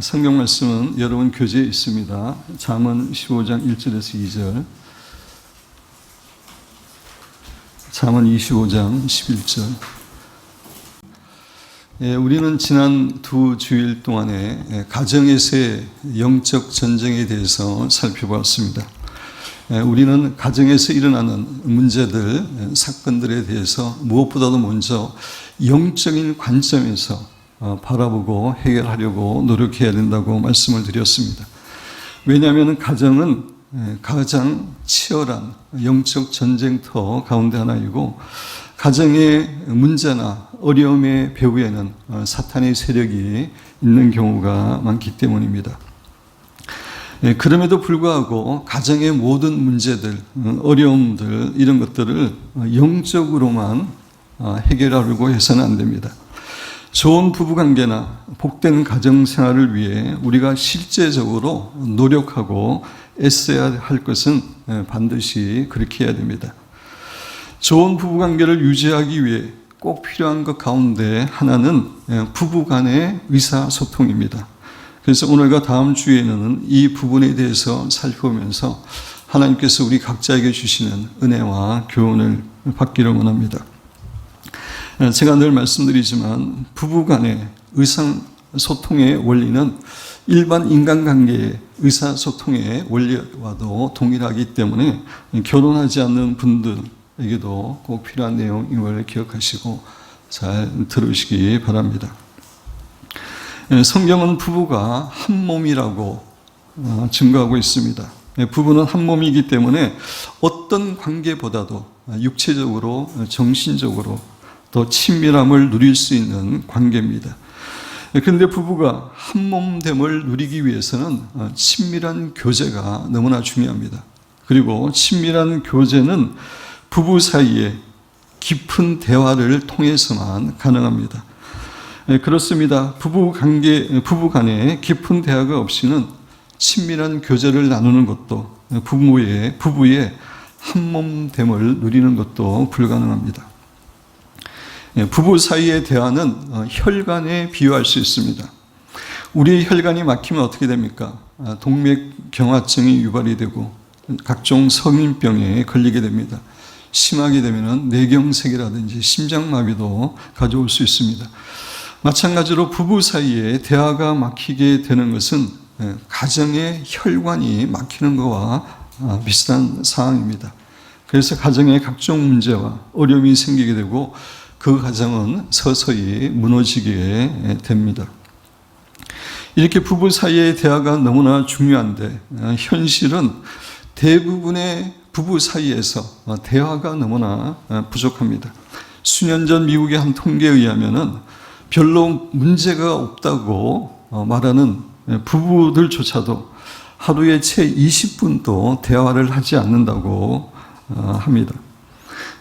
성경 말씀은 여러분 교재에 있습니다. 잠언 15장 1절에서 2절, 잠언 25장 11절. 우리는 지난 두 주일 동안에 가정에서의 영적 전쟁에 대해서 살펴보았습니다. 우리는 가정에서 일어나는 문제들, 사건들에 대해서 무엇보다도 먼저 영적인 관점에서 바라보고 해결하려고 노력해야 된다고 말씀을 드렸습니다. 왜냐하면 가정은 가장 치열한 영적 전쟁터 가운데 하나이고, 가정의 문제나 어려움의 배후에는 사탄의 세력이 있는 경우가 많기 때문입니다. 그럼에도 불구하고 가정의 모든 문제들, 어려움들, 이런 것들을 영적으로만 해결하려고 해서는 안 됩니다. 좋은 부부관계나 복된 가정생활을 위해 우리가 실제적으로 노력하고 애써야 할 것은 반드시 그렇게 해야 됩니다. 좋은 부부관계를 유지하기 위해 꼭 필요한 것 가운데 하나는 부부간의 의사소통입니다. 그래서 오늘과 다음 주에는 이 부분에 대해서 살펴보면서 하나님께서 우리 각자에게 주시는 은혜와 교훈을 받기를 원합니다. 제가 늘 말씀드리지만 부부간의 의사소통의 원리는 일반 인간관계의 의사소통의 원리와도 동일하기 때문에 결혼하지 않는 분들에게도 꼭 필요한 내용임을 기억하시고 잘 들으시기 바랍니다. 성경은 부부가 한 몸이라고 증거하고 있습니다. 부부는 한 몸이기 때문에 어떤 관계보다도 육체적으로, 정신적으로 더 친밀함을 누릴 수 있는 관계입니다. 그런데 부부가 한 몸됨을 누리기 위해서는 친밀한 교제가 너무나 중요합니다. 그리고 친밀한 교제는 부부 사이에 깊은 대화를 통해서만 가능합니다. 그렇습니다. 부부 간에 깊은 대화가 없이는 친밀한 교제를 나누는 것도, 부부의 한 몸됨을 누리는 것도 불가능합니다. 부부 사이의 대화는 혈관에 비유할 수 있습니다. 우리의 혈관이 막히면 어떻게 됩니까? 동맥경화증이 유발이 되고 각종 성인병에 걸리게 됩니다. 심하게 되면 뇌경색이라든지 심장마비도 가져올 수 있습니다. 마찬가지로 부부 사이에 대화가 막히게 되는 것은 가정의 혈관이 막히는 것과 비슷한 상황입니다. 그래서 가정에 각종 문제와 어려움이 생기게 되고 그 가정은 서서히 무너지게 됩니다. 이렇게 부부 사이의 대화가 너무나 중요한데 현실은 대부분의 부부 사이에서 대화가 너무나 부족합니다. 수년 전 미국의 한 통계에 의하면 별로 문제가 없다고 말하는 부부들조차도 하루에 채 20분도 대화를 하지 않는다고 합니다.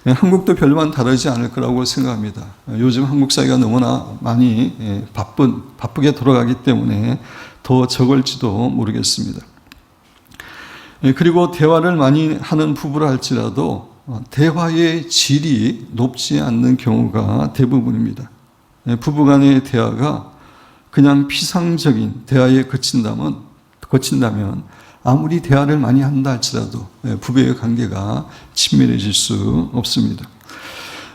한국도 별반 다르지 않을 거라고 생각합니다. 요즘 한국 사회가 너무나 많이 바쁘게 돌아가기 때문에 더 적을지도 모르겠습니다. 그리고 대화를 많이 하는 부부라 할지라도 대화의 질이 높지 않는 경우가 대부분입니다. 부부간의 대화가 그냥 피상적인 대화에 그친다면 아무리 대화를 많이 한다 할지라도 부부의 관계가 친밀해질 수 없습니다.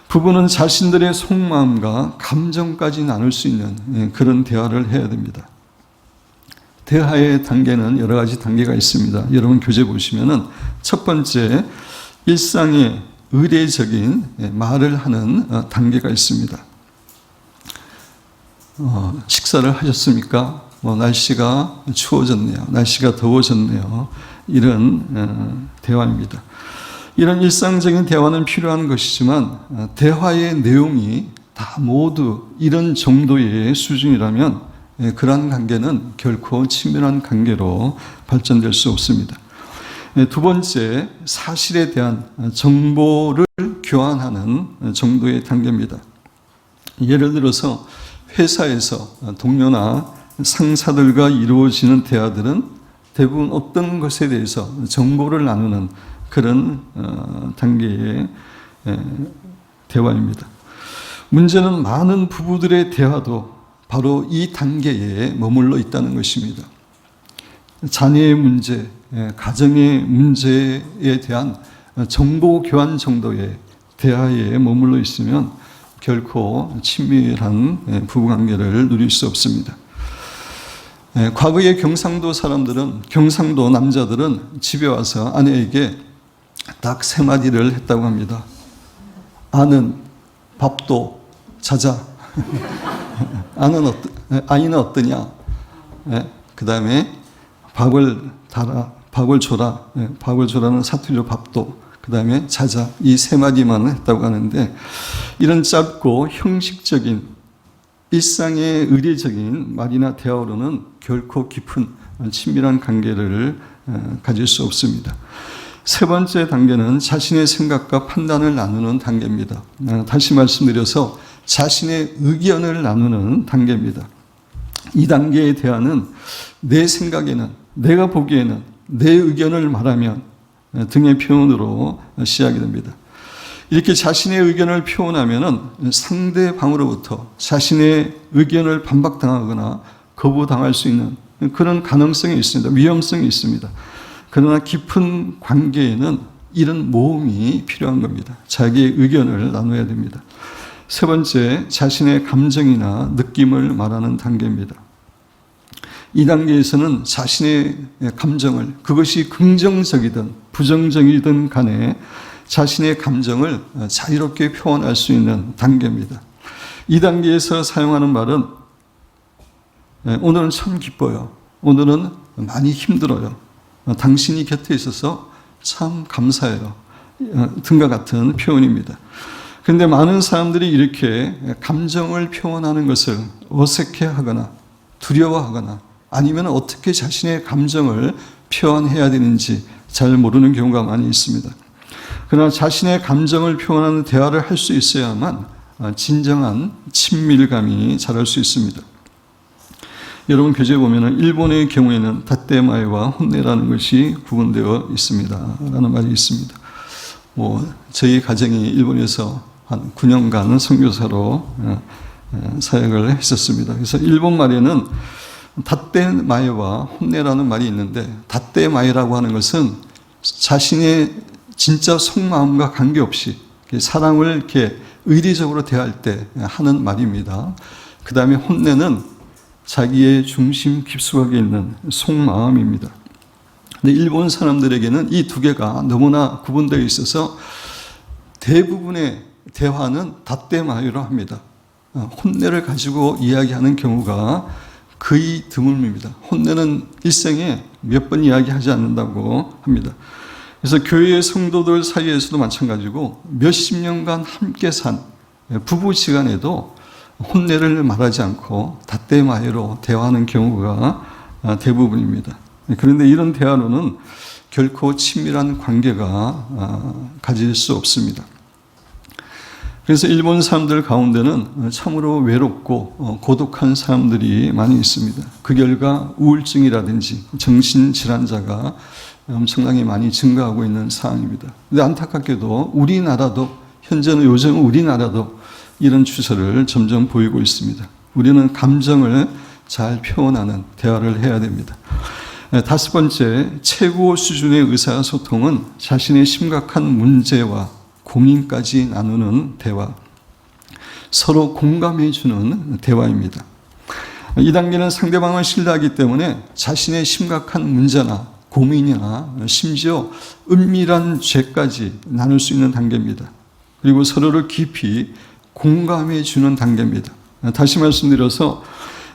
부부는 자신들의 속마음과 감정까지 나눌 수 있는 그런 대화를 해야 됩니다. 대화의 단계는 여러 가지 단계가 있습니다. 여러분 교재 보시면은 첫 번째, 일상의 의례적인 말을 하는 단계가 있습니다. 식사를 하셨습니까? 날씨가 추워졌네요. 날씨가 더워졌네요. 이런 대화입니다. 이런 일상적인 대화는 필요한 것이지만 대화의 내용이 다 모두 이런 정도의 수준이라면 그러한 관계는 결코 친밀한 관계로 발전될 수 없습니다. 두 번째, 사실에 대한 정보를 교환하는 정도의 단계입니다. 예를 들어서 회사에서 동료나 상사들과 이루어지는 대화들은 대부분 어떤 것에 대해서 정보를 나누는 그런 단계의 대화입니다. 문제는 많은 부부들의 대화도 바로 이 단계에 머물러 있다는 것입니다. 자녀의 문제, 가정의 문제에 대한 정보 교환 정도의 대화에 머물러 있으면 결코 친밀한 부부관계를 누릴 수 없습니다. 과거의 경상도 남자들은 집에 와서 아내에게 딱 3마디를 했다고 합니다. 아는 밥도 자자. 아이는 어떠냐? 그 다음에 밥을 달아, 밥을 줘라. 밥을 줘라는 사투리로 밥도. 그 다음에 자자. 이 3마디만 했다고 하는데, 이런 짧고 형식적인 일상의 의례적인 말이나 대화로는 결코 깊은 친밀한 관계를 가질 수 없습니다. 세 번째 단계는 자신의 생각과 판단을 나누는 단계입니다. 다시 말씀드려서 자신의 의견을 나누는 단계입니다. 이 단계의 대화는 내 생각에는, 내가 보기에는, 내 의견을 말하면 등의 표현으로 시작이 됩니다. 이렇게 자신의 의견을 표현하면 상대방으로부터 자신의 의견을 반박당하거나 거부당할 수 있는 그런 가능성이 있습니다. 위험성이 있습니다. 그러나 깊은 관계에는 이런 모험이 필요한 겁니다. 자기의 의견을 나눠야 됩니다. 세 번째, 자신의 감정이나 느낌을 말하는 단계입니다. 이 단계에서는 자신의 감정을, 그것이 긍정적이든 부정적이든 간에 자신의 감정을 자유롭게 표현할 수 있는 단계입니다. 이 단계에서 사용하는 말은 오늘은 참 기뻐요. 오늘은 많이 힘들어요. 당신이 곁에 있어서 참 감사해요. 등과 같은 표현입니다. 그런데 많은 사람들이 이렇게 감정을 표현하는 것을 어색해하거나 두려워하거나 아니면 어떻게 자신의 감정을 표현해야 되는지 잘 모르는 경우가 많이 있습니다. 그러나 자신의 감정을 표현하는 대화를 할 수 있어야만 진정한 친밀감이 자랄 수 있습니다. 여러분 교재에 보면 일본의 경우에는 다떼마에와 혼내라는 것이 구분되어 있습니다. 라는 말이 있습니다. 저희 가정이 일본에서 한 9년간 선교사로 사역을 했었습니다. 그래서 일본 말에는 다떼마에와 혼내라는 말이 있는데, 다떼마에라고 하는 것은 자신의 진짜 속마음과 관계없이 사랑을 이렇게 의리적으로 대할 때 하는 말입니다. 그 다음에 혼내는 자기의 중심 깊숙하게 있는 속마음입니다. 근데 일본 사람들에게는 이 두 개가 너무나 구분되어 있어서 대부분의 대화는 다떼마에로 합니다. 혼내를 가지고 이야기하는 경우가 거의 드뭅니다. 혼내는 일생에 몇 번 이야기하지 않는다고 합니다. 그래서 교회의 성도들 사이에서도 마찬가지고 몇십 년간 함께 산 부부지간에도 혼내를 말하지 않고 다떼마에로 대화하는 경우가 대부분입니다. 그런데 이런 대화로는 결코 친밀한 관계가 가질 수 없습니다. 그래서 일본 사람들 가운데는 참으로 외롭고 고독한 사람들이 많이 있습니다. 그 결과 우울증이라든지 정신질환자가 엄청나게 많이 증가하고 있는 상황입니다. 그런데 안타깝게도 요즘 우리나라도 이런 추세를 점점 보이고 있습니다. 우리는 감정을 잘 표현하는 대화를 해야 됩니다. 다섯 번째, 최고 수준의 의사소통은 자신의 심각한 문제와 고민까지 나누는 대화, 서로 공감해주는 대화입니다. 이 단계는 상대방을 신뢰하기 때문에 자신의 심각한 문제나 고민이나 심지어 은밀한 죄까지 나눌 수 있는 단계입니다. 그리고 서로를 깊이 공감해 주는 단계입니다. 다시 말씀드려서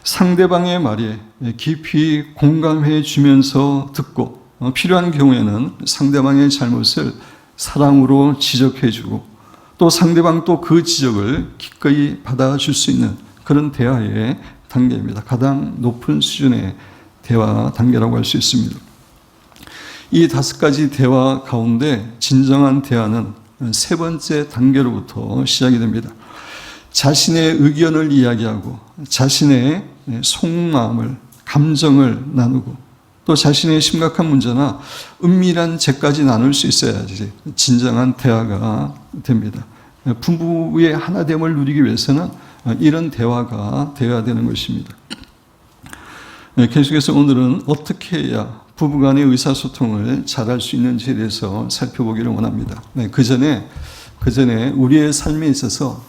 상대방의 말에 깊이 공감해 주면서 듣고 필요한 경우에는 상대방의 잘못을 사랑으로 지적해 주고 또 상대방 또 그 지적을 기꺼이 받아줄 수 있는 그런 대화의 단계입니다. 가장 높은 수준의 대화 단계라고 할 수 있습니다. 이 5가지 대화 가운데 진정한 대화는 세 번째 단계로부터 시작이 됩니다. 자신의 의견을 이야기하고 자신의 속마음을, 감정을 나누고 또 자신의 심각한 문제나 은밀한 죄까지 나눌 수 있어야지 진정한 대화가 됩니다. 부부의 하나됨을 누리기 위해서는 이런 대화가 되어야 되는 것입니다. 계속해서 오늘은 어떻게 해야 부부간의 의사소통을 잘할 수 있는지에 대해서 살펴보기를 원합니다. 그 전에 우리의 삶에 있어서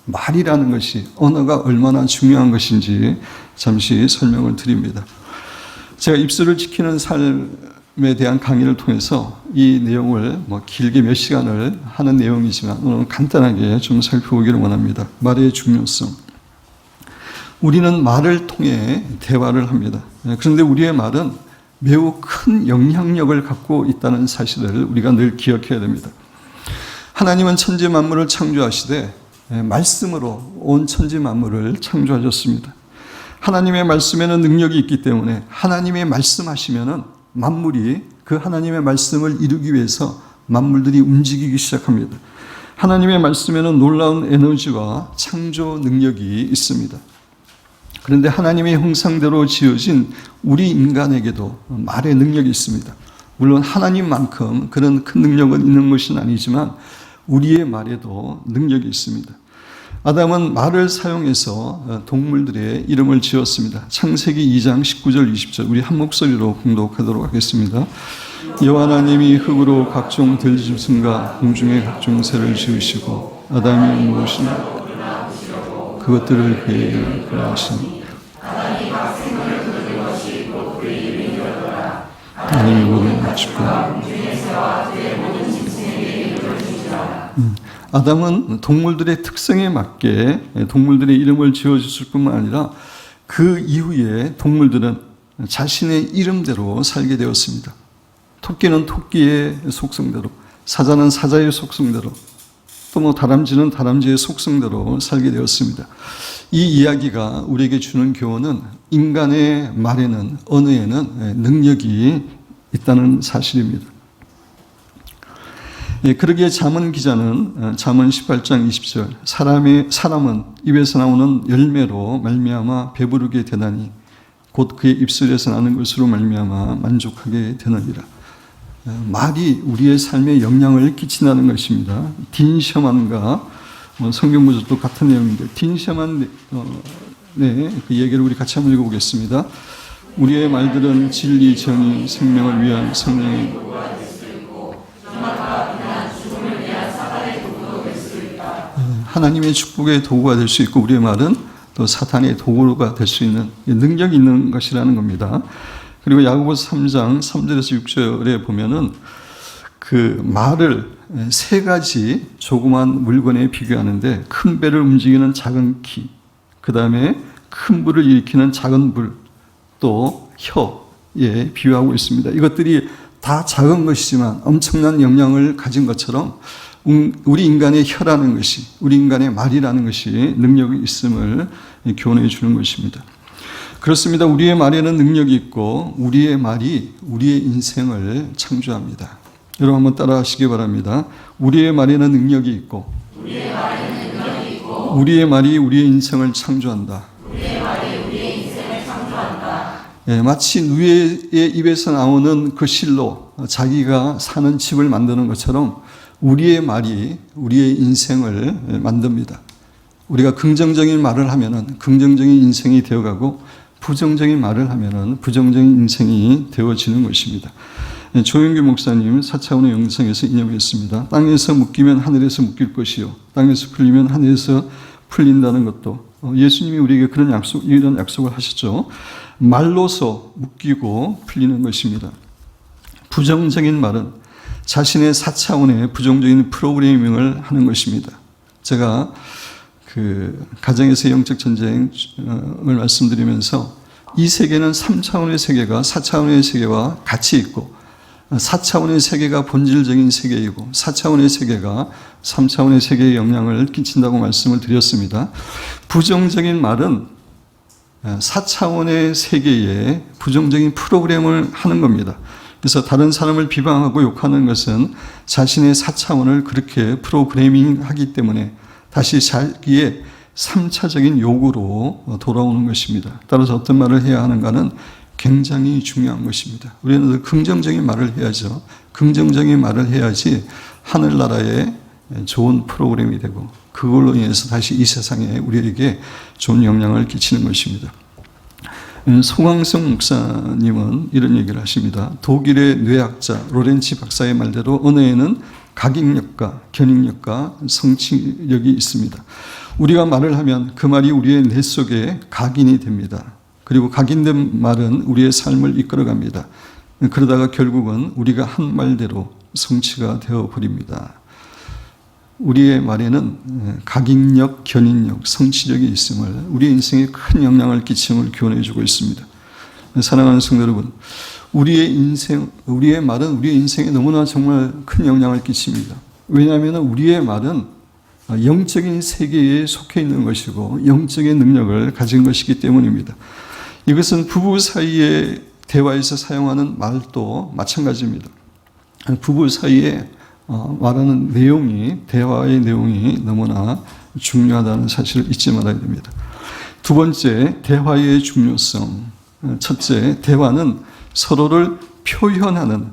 말이라는 것이, 언어가 얼마나 중요한 것인지 잠시 설명을 드립니다. 제가 입술을 지키는 삶에 대한 강의를 통해서 이 내용을 길게 몇 시간을 하는 내용이지만 오늘 간단하게 좀 살펴보기를 원합니다. 말의 중요성. 우리는 말을 통해 대화를 합니다. 그런데 우리의 말은 매우 큰 영향력을 갖고 있다는 사실을 우리가 늘 기억해야 됩니다. 하나님은 천지 만물을 창조하시되 말씀으로 온 천지 만물을 창조하셨습니다. 하나님의 말씀에는 능력이 있기 때문에 하나님의 말씀하시면은 만물이 그 하나님의 말씀을 이루기 위해서 만물들이 움직이기 시작합니다. 하나님의 말씀에는 놀라운 에너지와 창조 능력이 있습니다. 그런데 하나님의 형상대로 지어진 우리 인간에게도 말의 능력이 있습니다. 물론 하나님만큼 그런 큰 능력은 있는 것은 아니지만 우리의 말에도 능력이 있습니다. 아담은 말을 사용해서 동물들의 이름을 지었습니다. 창세기 2장 19절 20절 우리 한 목소리로 공독하도록 하겠습니다. 여호와 하나님이 흙으로 각종 들짐승과 공중의 각종 새를 지으시고 아담이 무엇이나 그것들을 그에게 그리하시니 하나님이 모든 맞추고 아담은 동물들의 특성에 맞게 동물들의 이름을 지어줬을 뿐만 아니라 그 이후에 동물들은 자신의 이름대로 살게 되었습니다. 토끼는 토끼의 속성대로, 사자는 사자의 속성대로, 또 다람쥐는 다람쥐의 속성대로 살게 되었습니다. 이 이야기가 우리에게 주는 교훈은 인간의 말에는, 언어에는 능력이 있다는 사실입니다. 그러기에 잠언 기자는 잠언 18장 20절 사람은 입에서 나오는 열매로 말미암아 배부르게 되나니 곧 그의 입술에서 나는 것으로 말미암아 만족하게 되느니라. 말이 우리의 삶에 영향을 끼친다는 것입니다. 딘 셔만과 성경 구절도 같은 내용인데 딘 셔만 그 얘기를 우리 같이 한번 읽어보겠습니다. 우리의 말들은 진리, 정의, 생명을 위한 성령의 하나님의 축복의 도구가 될 수 있고 우리의 말은 또 사탄의 도구가 될 수 있는 능력이 있는 것이라는 겁니다. 그리고 야고보서 3장 3절에서 6절에 보면은 그 말을 세 가지 조그만 물건에 비교하는데 큰 배를 움직이는 작은 키, 그 다음에 큰 불을 일으키는 작은 불, 또 혀에 비유하고 있습니다. 이것들이 다 작은 것이지만 엄청난 영향을 가진 것처럼 우리 인간의 혀라는 것이, 우리 인간의 말이라는 것이 능력이 있음을 교훈해 주는 것입니다. 그렇습니다. 우리의 말에는 능력이 있고 우리의 말이 우리의 인생을 창조합니다. 여러분 한번 따라 하시기 바랍니다. 우리의 말에는 능력이 있고 우리의 말이 우리의 인생을 창조한다. 마치 누에의 입에서 나오는 그 실로 자기가 사는 집을 만드는 것처럼 우리의 말이 우리의 인생을 만듭니다. 우리가 긍정적인 말을 하면은 긍정적인 인생이 되어가고 부정적인 말을 하면은 부정적인 인생이 되어지는 것입니다. 조영규 목사님 4차원의 영성에서 인용했습니다. 땅에서 묶이면 하늘에서 묶일 것이요 땅에서 풀리면 하늘에서 풀린다는 것도 예수님이 우리에게 이런 약속을 하셨죠. 말로서 묶이고 풀리는 것입니다. 부정적인 말은 자신의 4차원의 부정적인 프로그래밍을 하는 것입니다. 제가 그 가정에서 영적 전쟁을 말씀드리면서 이 세계는 3차원의 세계가 4차원의 세계와 같이 있고 4차원의 세계가 본질적인 세계이고 4차원의 세계가 3차원의 세계에 영향을 끼친다고 말씀을 드렸습니다. 부정적인 말은 4차원의 세계에 부정적인 프로그램을 하는 겁니다. 그래서 다른 사람을 비방하고 욕하는 것은 자신의 4차원을 그렇게 프로그래밍하기 때문에 다시 자기의 3차적인 욕으로 돌아오는 것입니다. 따라서 어떤 말을 해야 하는가는 굉장히 중요한 것입니다. 우리는 긍정적인 말을 해야죠. 긍정적인 말을 해야지 하늘나라에 좋은 프로그램이 되고 그걸로 인해서 다시 이 세상에 우리에게 좋은 영향을 끼치는 것입니다. 송광성 목사님은 이런 얘기를 하십니다. 독일의 뇌학자 로렌치 박사의 말대로 언어에는 각인력과 견인력과 성취력이 있습니다. 우리가 말을 하면 그 말이 우리의 뇌 속에 각인이 됩니다. 그리고 각인된 말은 우리의 삶을 이끌어갑니다. 그러다가 결국은 우리가 한 말대로 성취가 되어버립니다. 우리의 말에는 각인력, 견인력, 성취력이 있음을 우리 인생에 큰 영향을 끼침을 교훈해 주고 있습니다. 사랑하는 성도 여러분, 우리의 말은 우리의 인생에 너무나 정말 큰 영향을 끼칩니다. 왜냐하면 우리의 말은 영적인 세계에 속해 있는 것이고 영적인 능력을 가진 것이기 때문입니다. 이것은 부부 사이의 대화에서 사용하는 말도 마찬가지입니다. 부부 사이에 말하는 내용이, 대화의 내용이 너무나 중요하다는 사실을 잊지 말아야 됩니다. 두 번째, 대화의 중요성. 첫째, 대화는 서로를 표현하는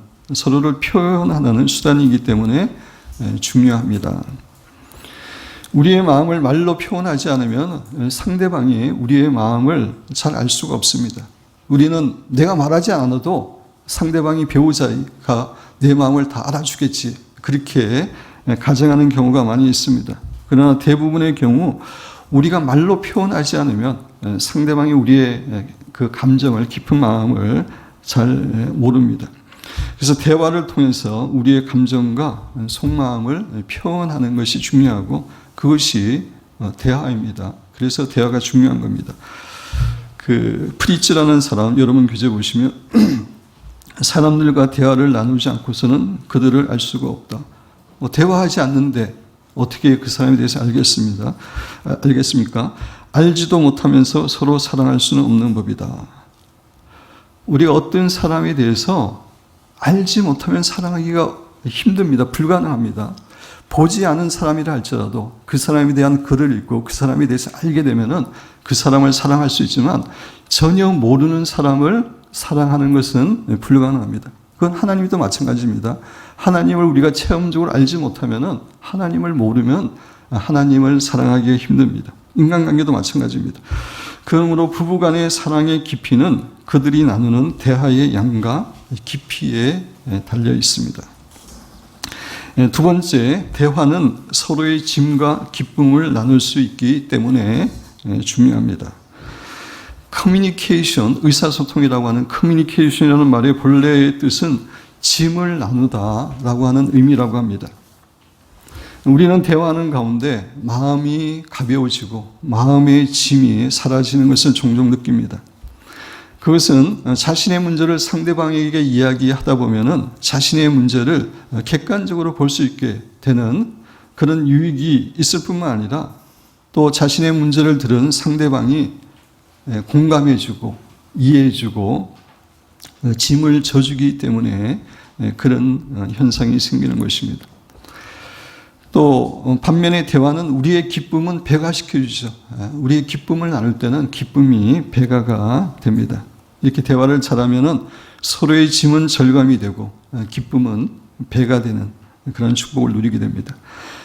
수단이기 때문에 중요합니다. 우리의 마음을 말로 표현하지 않으면 상대방이 우리의 마음을 잘 알 수가 없습니다. 우리는 내가 말하지 않아도 상대방이 배우자가 내 마음을 다 알아주겠지. 그렇게 가정하는 경우가 많이 있습니다. 그러나 대부분의 경우 우리가 말로 표현하지 않으면 상대방이 우리의 그 감정을, 깊은 마음을 잘 모릅니다. 그래서 대화를 통해서 우리의 감정과 속마음을 표현하는 것이 중요하고 그것이 대화입니다. 그래서 대화가 중요한 겁니다. 그 프리츠라는 사람, 여러분 교재 보시면 사람들과 대화를 나누지 않고서는 그들을 알 수가 없다. 대화하지 않는데 어떻게 그 사람에 대해서 알겠습니까? 알지도 못하면서 서로 사랑할 수는 없는 법이다. 우리가 어떤 사람에 대해서 알지 못하면 사랑하기가 힘듭니다. 불가능합니다. 보지 않은 사람이라 할지라도 그 사람에 대한 글을 읽고 그 사람에 대해서 알게 되면은 그 사람을 사랑할 수 있지만 전혀 모르는 사람을 사랑하는 것은 불가능합니다. 그건 하나님도 마찬가지입니다. 하나님을 우리가 체험적으로 알지 못하면은 하나님을 모르면 하나님을 사랑하기가 힘듭니다. 인간관계도 마찬가지입니다. 그러므로 부부간의 사랑의 깊이는 그들이 나누는 대화의 양과 깊이에 달려 있습니다. 두 번째, 대화는 서로의 짐과 기쁨을 나눌 수 있기 때문에 중요합니다. 커뮤니케이션, 의사소통이라고 하는 커뮤니케이션이라는 말의 본래의 뜻은 짐을 나누다라고 하는 의미라고 합니다. 우리는 대화하는 가운데 마음이 가벼워지고 마음의 짐이 사라지는 것을 종종 느낍니다. 그것은 자신의 문제를 상대방에게 이야기하다 보면은 자신의 문제를 객관적으로 볼 수 있게 되는 그런 유익이 있을 뿐만 아니라 또 자신의 문제를 들은 상대방이 공감해주고 이해해주고 짐을 져주기 때문에 그런 현상이 생기는 것입니다. 또 반면에 대화는 우리의 기쁨은 배가시켜주죠. 우리의 기쁨을 나눌 때는 기쁨이 배가가 됩니다. 이렇게 대화를 잘하면은 서로의 짐은 절감이 되고 기쁨은 배가 되는 그런 축복을 누리게 됩니다.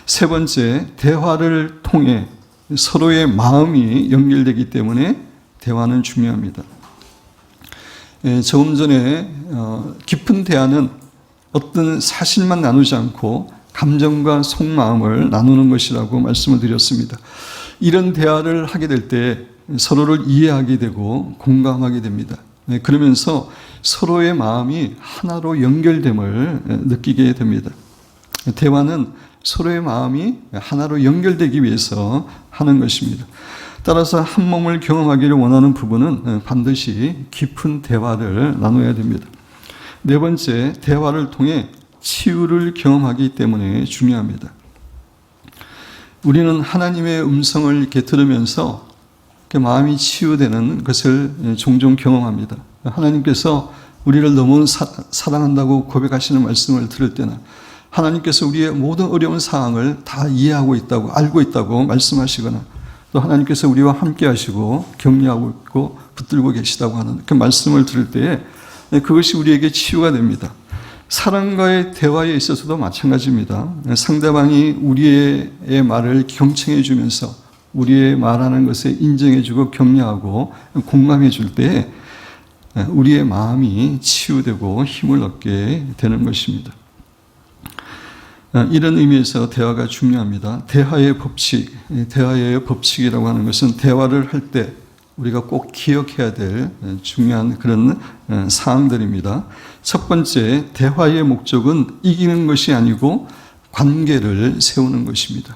세 번째, 대화를 통해 서로의 마음이 연결되기 때문에 대화는 중요합니다. 조금 전에 깊은 대화는 어떤 사실만 나누지 않고 감정과 속마음을 나누는 것이라고 말씀을 드렸습니다. 이런 대화를 하게 될 때 서로를 이해하게 되고 공감하게 됩니다. 그러면서 서로의 마음이 하나로 연결됨을 느끼게 됩니다. 대화는 서로의 마음이 하나로 연결되기 위해서 하는 것입니다. 따라서 한 몸을 경험하기를 원하는 부부는 반드시 깊은 대화를 나눠야 됩니다. 네 번째, 대화를 통해 치유를 경험하기 때문에 중요합니다. 우리는 하나님의 음성을 이렇게 들으면서 마음이 치유되는 것을 종종 경험합니다. 하나님께서 우리를 너무 사랑한다고 고백하시는 말씀을 들을 때는 하나님께서 우리의 모든 어려운 상황을 다 이해하고 있다고 알고 있다고 말씀하시거나 또 하나님께서 우리와 함께 하시고 격려하고 있고 붙들고 계시다고 하는 그 말씀을 들을 때에 그것이 우리에게 치유가 됩니다. 사람과의 대화에 있어서도 마찬가지입니다. 상대방이 우리의 말을 경청해 주면서 우리의 말하는 것에 인정해 주고 격려하고 공감해 줄 때 우리의 마음이 치유되고 힘을 얻게 되는 것입니다. 이런 의미에서 대화가 중요합니다. 대화의 법칙이라고 하는 것은 대화를 할 때 우리가 꼭 기억해야 될 중요한 그런 사항들입니다. 첫 번째, 대화의 목적은 이기는 것이 아니고 관계를 세우는 것입니다.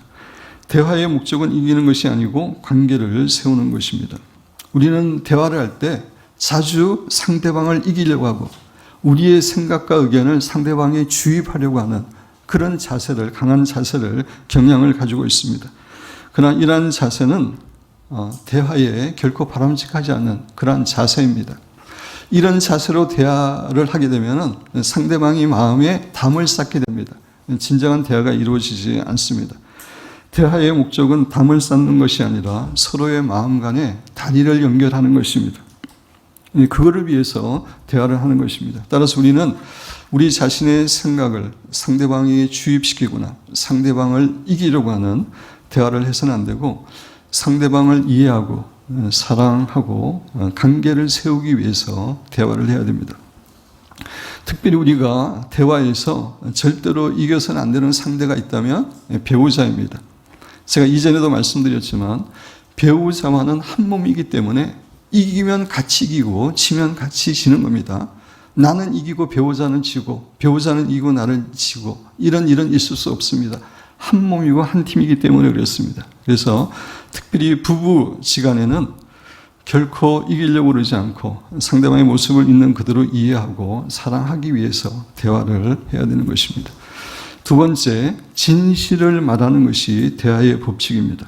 대화의 목적은 이기는 것이 아니고 관계를 세우는 것입니다. 우리는 대화를 할 때 자주 상대방을 이기려고 하고 우리의 생각과 의견을 상대방에 주입하려고 하는 그런 자세를, 강한 자세를, 경향을 가지고 있습니다. 그러나 이러한 자세는 대화에 결코 바람직하지 않는 그러한 자세입니다. 이런 자세로 대화를 하게 되면 상대방이 마음에 담을 쌓게 됩니다. 진정한 대화가 이루어지지 않습니다. 대화의 목적은 담을 쌓는 것이 아니라 서로의 마음 간에 다리를 연결하는 것입니다. 그거를 위해서 대화를 하는 것입니다. 따라서 우리는 우리 자신의 생각을 상대방에게 주입시키거나 상대방을 이기려고 하는 대화를 해서는 안 되고 상대방을 이해하고 사랑하고 관계를 세우기 위해서 대화를 해야 됩니다. 특별히 우리가 대화에서 절대로 이겨서는 안 되는 상대가 있다면 배우자입니다. 제가 이전에도 말씀드렸지만 배우자와는 한 몸이기 때문에 이기면 같이 이기고 지면 같이 지는 겁니다. 나는 이기고 배우자는 지고 배우자는 이기고 나는 지고 이런 일은 있을 수 없습니다. 한 몸이고 한 팀이기 때문에 그렇습니다. 그래서 특별히 부부지간에는 결코 이기려고 그러지 않고 상대방의 모습을 있는 그대로 이해하고 사랑하기 위해서 대화를 해야 되는 것입니다. 두 번째, 진실을 말하는 것이 대화의 법칙입니다.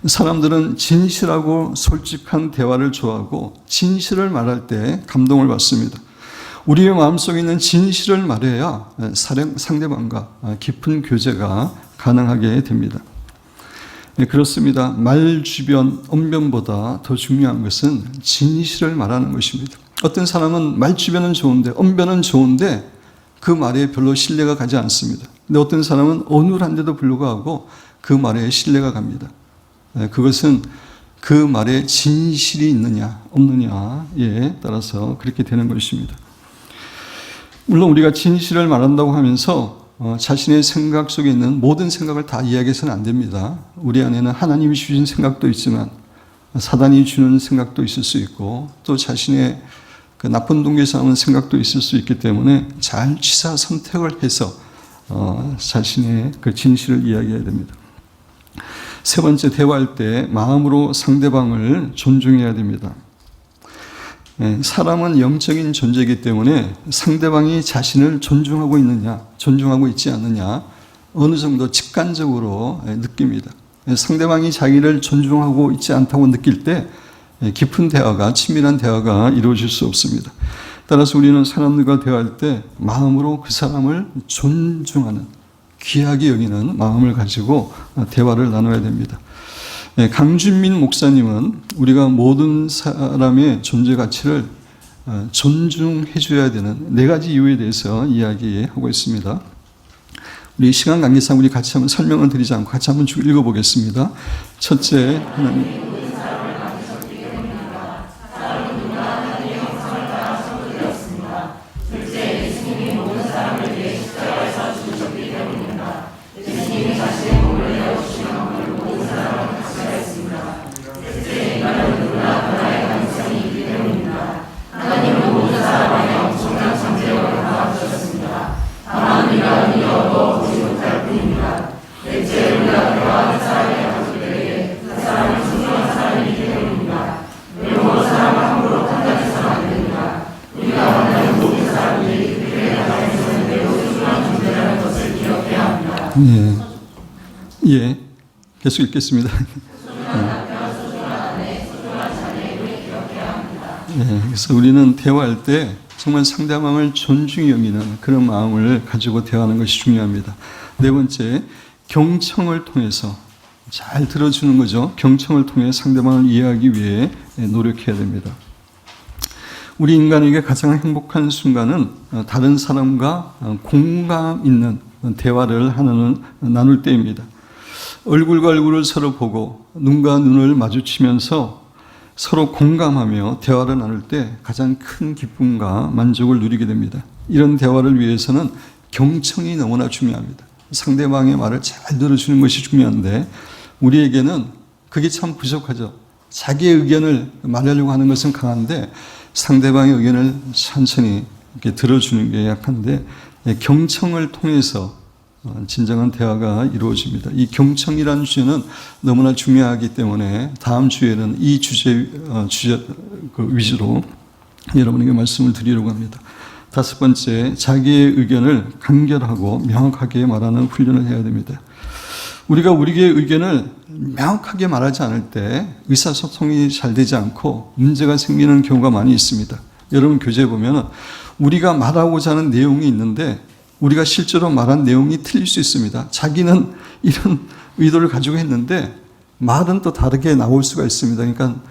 사람들은 진실하고 솔직한 대화를 좋아하고 진실을 말할 때 감동을 받습니다. 우리의 마음속에 있는 진실을 말해야 상대방과 깊은 교제가 가능하게 됩니다. 그렇습니다. 말 주변, 언변보다 더 중요한 것은 진실을 말하는 것입니다. 어떤 사람은 말 주변은 좋은데, 언변은 좋은데 그 말에 별로 신뢰가 가지 않습니다. 근데 어떤 사람은 어눌한데도 불구하고 그 말에 신뢰가 갑니다. 그것은 그 말에 진실이 있느냐 없느냐에 따라서 그렇게 되는 것입니다. 물론 우리가 진실을 말한다고 하면서 자신의 생각 속에 있는 모든 생각을 다 이야기해서는 안 됩니다. 우리 안에는 하나님이 주신 생각도 있지만 사단이 주는 생각도 있을 수 있고 또 자신의 그 나쁜 동기에서 나오는 생각도 있을 수 있기 때문에 잘 취사 선택을 해서 자신의 그 진실을 이야기해야 됩니다. 세 번째, 대화할 때 마음으로 상대방을 존중해야 됩니다. 사람은 영적인 존재이기 때문에 상대방이 자신을 존중하고 있느냐, 존중하고 있지 않느냐 어느 정도 직관적으로 느낍니다. 상대방이 자기를 존중하고 있지 않다고 느낄 때 깊은 대화가, 친밀한 대화가 이루어질 수 없습니다. 따라서 우리는 사람들과 대화할 때 마음으로 그 사람을 존중하는, 귀하게 여기는 마음을 가지고 대화를 나눠야 됩니다. 강준민 목사님은 우리가 모든 사람의 존재 가치를 존중해 줘야 되는 네 가지 이유에 대해서 이야기하고 있습니다. 우리 시간 관계상 우리 같이 한번 설명을 드리지 않고 같이 한번 쭉 읽어보겠습니다. 첫째, 하나님. 예, 계속 읽겠습니다. 그래서 우리는 대화할 때 정말 상대방을 존중히 여기는 그런 마음을 가지고 대화하는 것이 중요합니다. 네 번째, 경청을 통해서 잘 들어주는 거죠. 경청을 통해 상대방을 이해하기 위해 노력해야 됩니다. 우리 인간에게 가장 행복한 순간은 다른 사람과 공감 있는 대화를 나눌 때입니다. 얼굴과 얼굴을 서로 보고 눈과 눈을 마주치면서 서로 공감하며 대화를 나눌 때 가장 큰 기쁨과 만족을 누리게 됩니다. 이런 대화를 위해서는 경청이 너무나 중요합니다. 상대방의 말을 잘 들어주는 것이 중요한데 우리에게는 그게 참 부족하죠. 자기의 의견을 말하려고 하는 것은 강한데 상대방의 의견을 천천히 이렇게 들어주는 게 약한데 경청을 통해서 진정한 대화가 이루어집니다. 이 경청이라는 주제는 너무나 중요하기 때문에 다음 주에는 이 주제 위주로 여러분에게 말씀을 드리려고 합니다. 다섯 번째, 자기의 의견을 간결하고 명확하게 말하는 훈련을 해야 됩니다. 우리가 우리의 의견을 명확하게 말하지 않을 때 의사소통이 잘 되지 않고 문제가 생기는 경우가 많이 있습니다. 여러분 교재에 보면 우리가 말하고자 하는 내용이 있는데 우리가 실제로 말한 내용이 틀릴 수 있습니다. 자기는 이런 의도를 가지고 했는데 말은 또 다르게 나올 수가 있습니다. 그러니까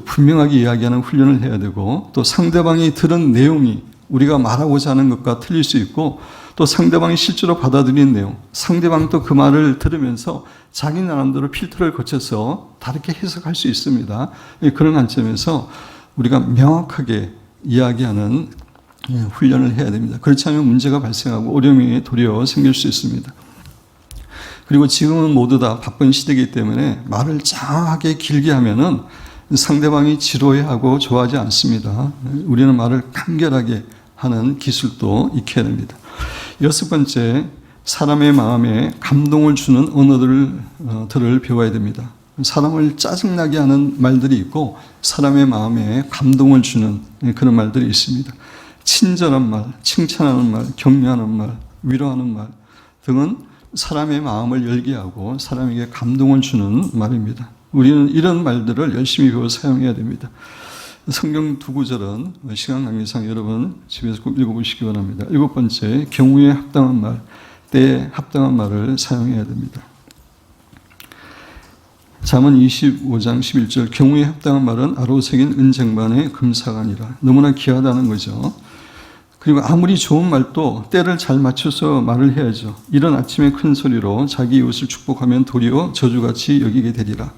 분명하게 이야기하는 훈련을 해야 되고 또 상대방이 들은 내용이 우리가 말하고자 하는 것과 틀릴 수 있고 또 상대방이 실제로 받아들이는 내용, 상대방도 그 말을 들으면서 자기 나름대로 필터를 거쳐서 다르게 해석할 수 있습니다. 그런 관점에서 우리가 명확하게 이야기하는 훈련을 해야 됩니다. 그렇지 않으면 문제가 발생하고 어려움이 도리어 생길 수 있습니다. 그리고 지금은 모두 다 바쁜 시대이기 때문에 말을 장하게 길게 하면은 상대방이 지루해하고 좋아하지 않습니다. 우리는 말을 간결하게 하는 기술도 익혀야 됩니다. 여섯 번째, 사람의 마음에 감동을 주는 언어들을 배워야 됩니다. 사람을 짜증나게 하는 말들이 있고 사람의 마음에 감동을 주는 그런 말들이 있습니다. 친절한 말, 칭찬하는 말, 격려하는 말, 위로하는 말 등은 사람의 마음을 열게 하고 사람에게 감동을 주는 말입니다. 우리는 이런 말들을 열심히 배워 사용해야 됩니다. 성경 두 구절은 시간 관계상 여러분 집에서 꼭 읽어보시기 바랍니다. 일곱 번째, 경우에 합당한 말, 때에 합당한 말을 사용해야 됩니다. 잠언 25장 11절, 경우에 합당한 말은 아로새긴 은쟁반의 금사가니라. 너무나 귀하다는 거죠. 그리고 아무리 좋은 말도 때를 잘 맞춰서 말을 해야죠. 이른 아침에 큰 소리로 자기 이웃을 축복하면 도리어 저주같이 여기게 되리라.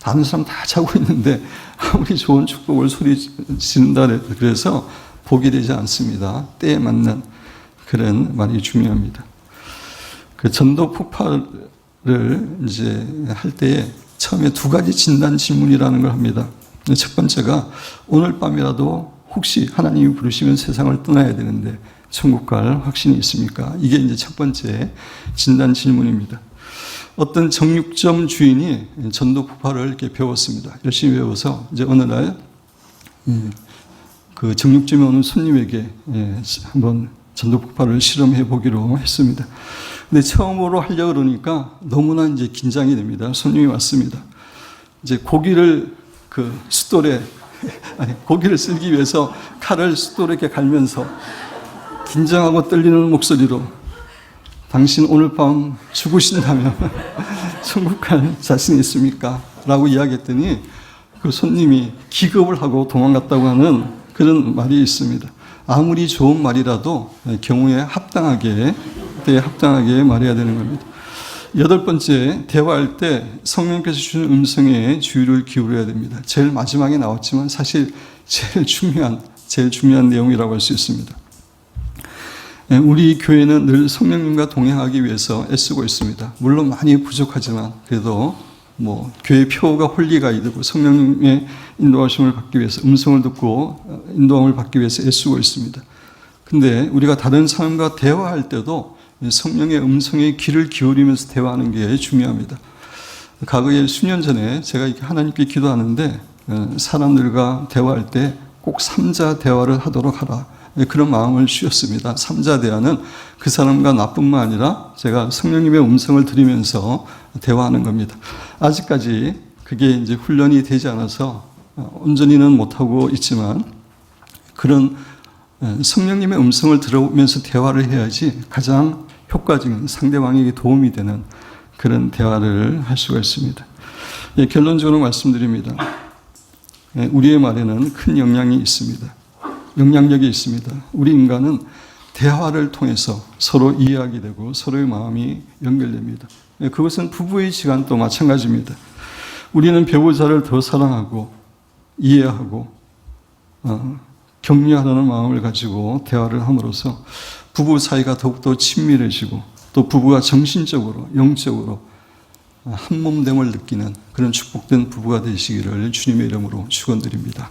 다른 사람 다 자고 있는데 아무리 좋은 축복을 소리 지른다 그래서 복이 되지 않습니다. 때에 맞는 그런 말이 중요합니다. 그 전도 폭발을 이제 할 때에 처음에 두 가지 진단 질문이라는 걸 합니다. 첫 번째가 오늘 밤이라도 혹시 하나님이 부르시면 세상을 떠나야 되는데 천국 갈 확신이 있습니까? 이게 이제 첫 번째 진단 질문입니다. 어떤 정육점 주인이 전도 폭발을 이렇게 배웠습니다. 열심히 배워서 이제 어느 날 그 정육점에 오는 손님에게 한번 전도 폭발을 실험해 보기로 했습니다. 근데 처음으로 하려고 그러니까 너무나 이제 긴장이 됩니다. 손님이 왔습니다. 이제 고기를 그 숫돌에 고기를 쓸기 위해서 칼을 숫돌에 이렇게 갈면서 긴장하고 떨리는 목소리로 당신 오늘 밤 죽으신다면 천국 갈 자신 있습니까? 라고 이야기했더니 그 손님이 기겁을 하고 도망갔다고 하는 그런 말이 있습니다. 아무리 좋은 말이라도 경우에 합당하게, 때에 합당하게 말해야 되는 겁니다. 여덟 번째, 대화할 때 성령께서 주는 음성에 주의를 기울여야 됩니다. 제일 마지막에 나왔지만 사실 제일 중요한 내용이라고 할 수 있습니다. 우리 교회는 늘 성령님과 동행하기 위해서 애쓰고 있습니다. 물론 많이 부족하지만 그래도 교회 표가 홀리가 되고 성령님의 인도하심을 받기 위해서 음성을 듣고 인도함을 받기 위해서 애쓰고 있습니다. 근데 우리가 다른 사람과 대화할 때도 성령의 음성에 귀를 기울이면서 대화하는 게 중요합니다. 과거에 수년 전에 제가 이렇게 하나님께 기도하는데 사람들과 대화할 때 꼭 삼자 대화를 하도록 하라. 그런 마음을 주셨습니다. 삼자 대화는 그 사람과 나뿐만 아니라 제가 성령님의 음성을 들으면서 대화하는 겁니다. 아직까지 그게 이제 훈련이 되지 않아서 온전히는 못하고 있지만 그런 성령님의 음성을 들으면서 대화를 해야지 가장 효과적인 상대방에게 도움이 되는 그런 대화를 할 수가 있습니다. 결론적으로 말씀드립니다. 우리의 말에는 큰 영향이 있습니다. 영향력이 있습니다. 우리 인간은 대화를 통해서 서로 이해하게 되고 서로의 마음이 연결됩니다. 그것은 부부의 시간도 마찬가지입니다. 우리는 배우자를 더 사랑하고 이해하고 격려하는 마음을 가지고 대화를 함으로써 부부 사이가 더욱더 친밀해지고 또 부부가 정신적으로 영적으로 한몸됨을 느끼는 그런 축복된 부부가 되시기를 주님의 이름으로 축원드립니다.